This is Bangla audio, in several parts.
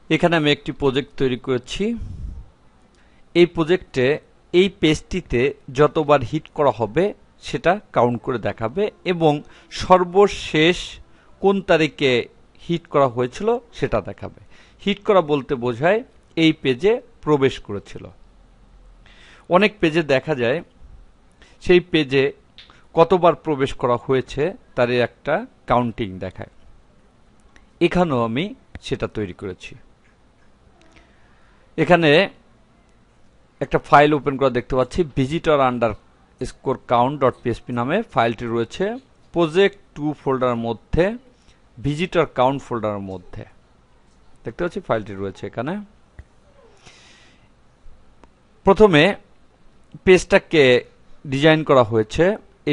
এখানে আমি একটি প্রজেক্ট তৈরি করেছি। এই প্রজেক্টে এই পেজটিতে যতবার হিট করা হবে সেটা কাউন্ট করে দেখাবে এবং সর্বশেষ কোন তারিখে হিট করা হয়েছিল সেটা দেখাবে। হিট করা বলতে বোঝায় এই পেজে প্রবেশ করেছিল। অনেক পেজে দেখা যায় সেই পেজে কতবার প্রবেশ করা হয়েছে তার একটা কাউন্টিং দেখায়। এখানেও আমি সেটা তৈরি করেছি। এখানে একটা ফাইল ওপেন করা দেখতে পাচ্ছি, visitor under score count dot PSP নামে ফাইলটি রয়েছে প্রজেক্ট 2 ফোল্ডারের মধ্যে, ভিজিটর কাউন্ট ফোল্ডারের মধ্যে দেখতে পাচ্ছি ফাইলটি রয়েছে এখানে। প্রথমে পেজটাকে ডিজাইন করা হয়েছে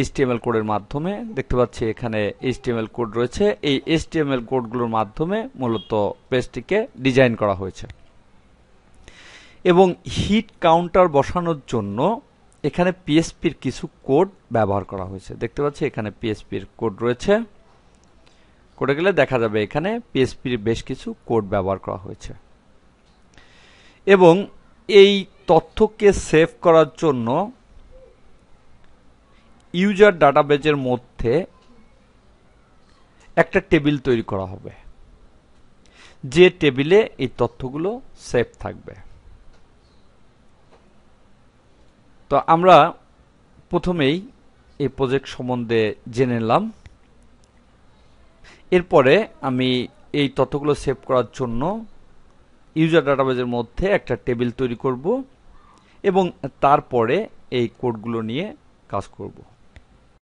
HTML কোডের মাধ্যমে। দেখতে পাচ্ছি এখানে HTML কোড রয়েছে। এই HTML কোডগুলোর মাধ্যমে মূলত পেজটিকে ডিজাইন করা হয়েছে এবং হিট কাউন্টার বসানোর জন্য এখানে পিএসপির কিছু কোড ব্যবহার করা হয়েছে। দেখতে পাচ্ছি এখানে পিএসপির কোড রয়েছে। কোডে গেলে দেখা যাবে এখানে পিএসপির বেশ কিছু কোড ব্যবহার করা হয়েছে এবং এই তথ্যকে সেভ করার জন্য ইউজার ডাটাবেজের মধ্যে একটা টেবিল তৈরি করা হবে, যে টেবিলে এই তথ্যগুলো সেভ থাকবে। তো আমরা প্রথমেই এই প্রজেক্ট সম্বন্ধে জেনে নিলাম। এরপরে আমি এই তথ্যগুলো সেভ করার জন্য ইউজার ডাটাবেজের মধ্যে একটা টেবিল তৈরি করব এবং তারপরে এই কোডগুলো নিয়ে কাজ করব।